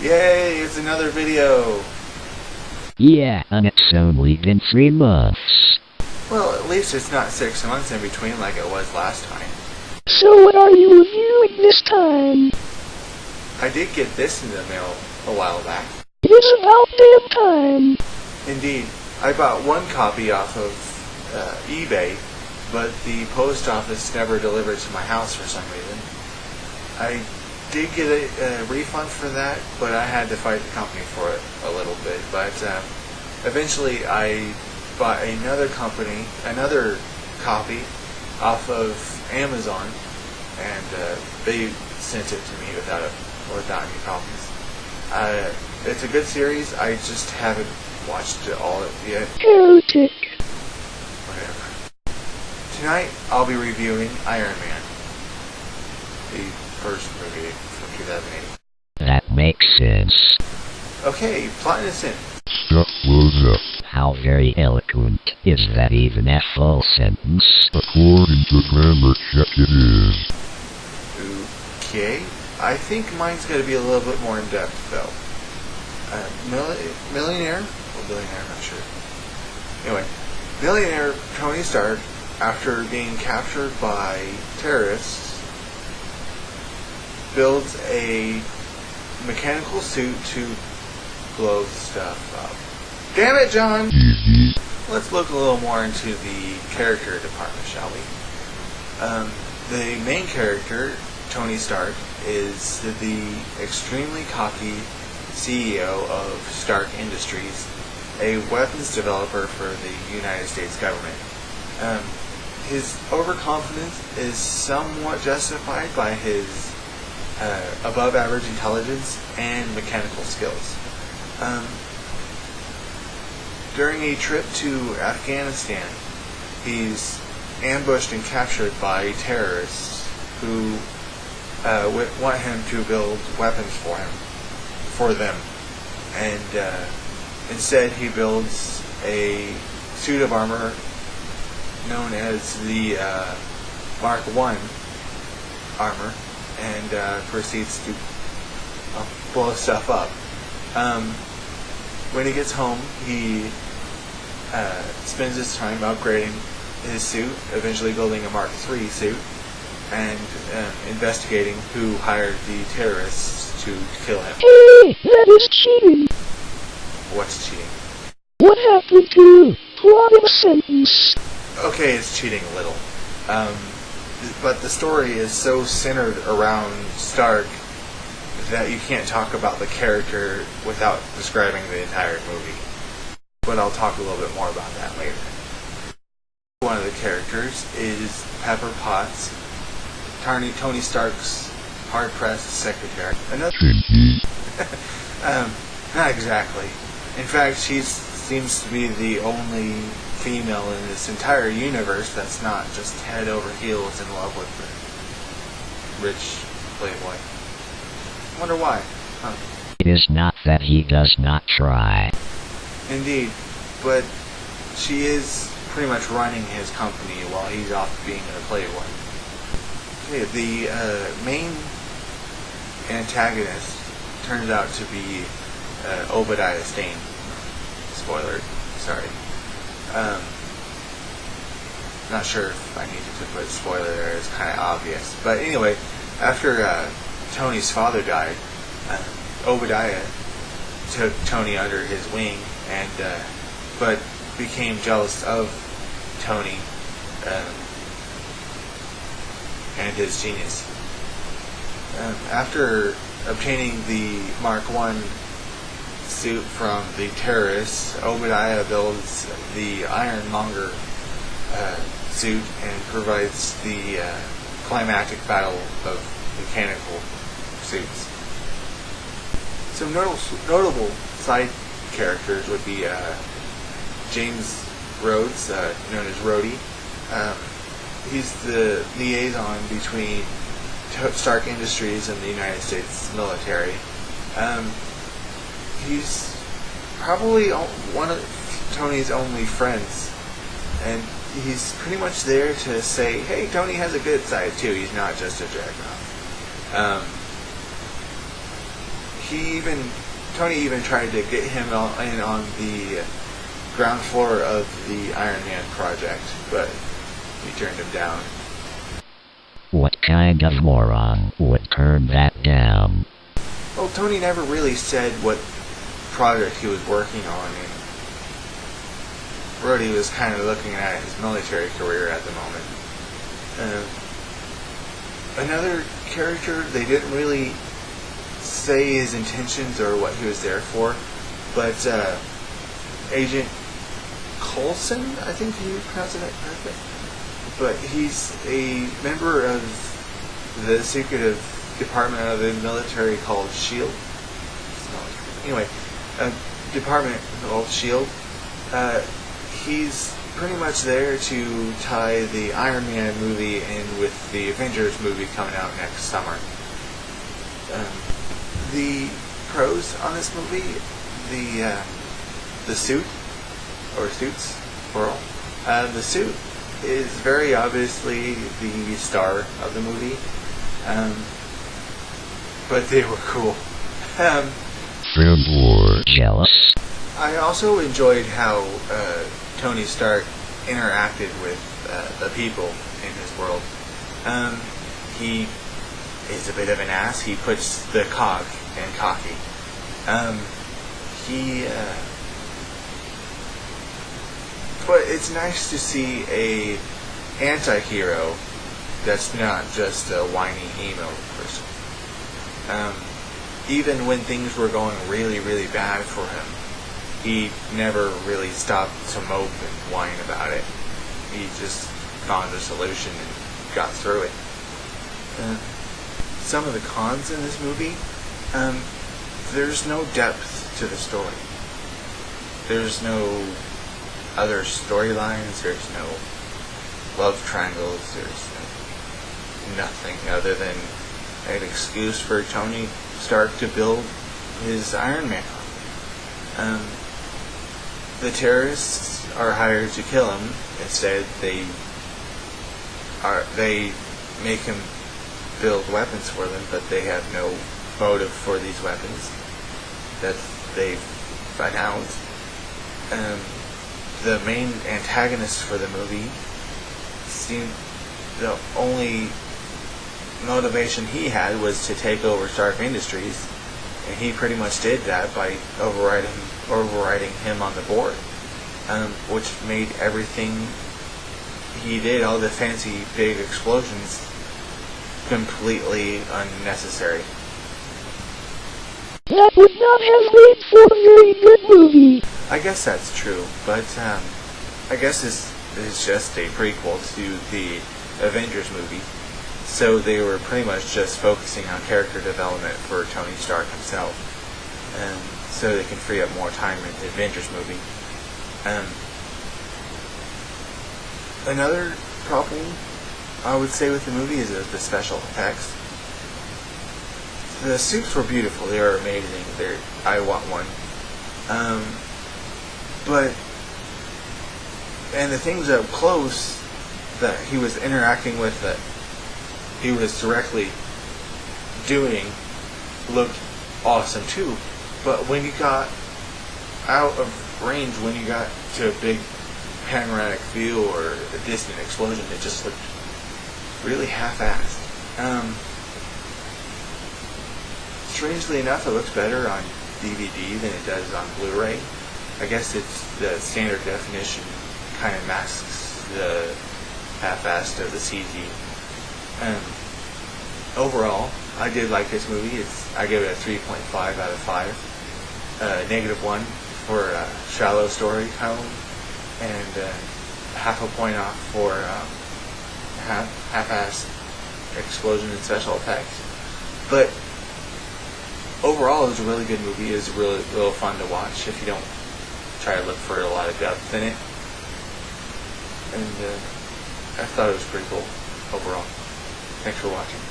Yay, it's another video! Yeah, and it's only been 3 months. Well, at least it's not 6 months in between like it was last time. So what are you reviewing this time? I did get this in the mail a while back. It's about damn time. Indeed, I bought one copy off of eBay, but the post office never delivered to my house for some reason. I did get a refund for that, but I had to fight the company for it a little bit. But eventually I bought another copy off of Amazon, and they sent it to me without any problems. It's a good series, I just haven't watched it all yet. Heretic. Whatever. Tonight I'll be reviewing Iron Man, the first movie from 2008. That makes sense. Okay, plotting us in. Stuff blows up. How very eloquent. Is that even a full sentence? According to grammar check it is. Okay, I think mine's going to be a little bit more in depth though. Millionaire? Or billionaire, I'm not sure. Anyway, millionaire Tony Stark, after being captured by terrorists, builds a mechanical suit to blow stuff up. Damn it, John! Easy. Let's look a little more into the character department, shall we? The main character, Tony Stark, is the extremely cocky CEO of Stark Industries, a weapons developer for the United States government. His overconfidence is somewhat justified by his above-average intelligence and mechanical skills. During a trip to Afghanistan, he's ambushed and captured by terrorists who want him to build weapons for them, and instead he builds a suit of armor known as the Mark I armor, and proceeds to blow stuff up. When he gets home, he spends his time upgrading his suit, eventually building a Mark III suit, and investigating who hired the terrorists to kill him. Hey, that is cheating. What's cheating? What happened to plotting a sentence? Okay, it's cheating a little. But the story is so centered around Stark that you can't talk about the character without describing the entire movie. But I'll talk a little bit more about that later. One of the characters is Pepper Potts, Tony Stark's hard-pressed secretary. Another not exactly. In fact, she seems to be the only female in this entire universe that's not just head over heels in love with the rich playboy. Wonder why? Huh. It is not that he does not try. Indeed, but she is pretty much running his company while he's off being a playboy. Okay, the main antagonist turns out to be Obadiah Stane. Spoiler, sorry. Not sure if I needed to put spoiler there, it's kind of obvious. But anyway, after Tony's father died, Obadiah took Tony under his wing, and but became jealous of Tony and his genius. After obtaining the Mark I suit from the terrorists, Obadiah builds the Ironmonger suit and provides the climactic battle of mechanical suits. Some notable side characters would be James Rhodes, known as Rhodey. He's the liaison between Stark Industries and the United States military. He's probably one of Tony's only friends, and he's pretty much there to say, hey, Tony has a good side too, he's not just a jerk-off. Tony even tried to get him in on the ground floor of the Iron Man project, but he turned him down. What kind of moron would turn that down? Well, Tony never really said what project he was working on, and Rhodey was kind of looking at his military career at the moment. Another character, they didn't really say his intentions or what he was there for, but Agent Coulson, I think you pronounced it correctly, but he's a member of the secretive department of the military called S.H.I.E.L.D. Anyway, a department called S.H.I.E.L.D. He's pretty much there to tie the Iron Man movie in with the Avengers movie coming out next summer. The pros on this movie, the suit, or suits, plural. The suit is very obviously the star of the movie, but they were cool. Fanboy. Jealous? I also enjoyed how Tony Stark interacted with the people in his world. He is a bit of an ass. He puts the cog in cocky. But it's nice to see a anti-hero that's not just a whiny emo person. Even when things were going really, really bad for him, he never really stopped to mope and whine about it. He just found a solution and got through it. Some of the cons in this movie, there's no depth to the story. There's no other storylines, there's no love triangles, there's nothing other than an excuse for Tony Stark to build his Iron Man. The terrorists are hired to kill him. Instead, they make him build weapons for them, but they have no motive for these weapons that they've announced. The main antagonist for the movie seemed the only motivation he had was to take over Stark Industries, and he pretty much did that by overriding him on the board, which made everything he did, all the fancy big explosions, completely unnecessary. That would not have made for a very good movie. I guess that's true, but I guess this is just a prequel to the Avengers movie, so they were pretty much just focusing on character development for Tony Stark himself, and so they can free up more time in the Avengers movie. Another problem I would say with the movie is the special effects. The suits were beautiful. They are amazing. I want one. And the things up close that he was interacting with, that he was directly doing, looked awesome too. But when you got out of range, when you got to a big panoramic view or a distant explosion, it just looked really half-assed. Strangely enough, it looks better on DVD than it does on Blu-ray. I guess it's the standard definition kind of masks the half-assed of the CG. Overall, I did like this movie. I give it a 3.5 out of 5. -1 for shallow storytelling, and half a point off for half-assed explosion and special effects. But overall, it was a really good movie. It was real fun to watch if you don't try to look for a lot of depth in it. And I thought it was pretty cool overall. Thanks for watching.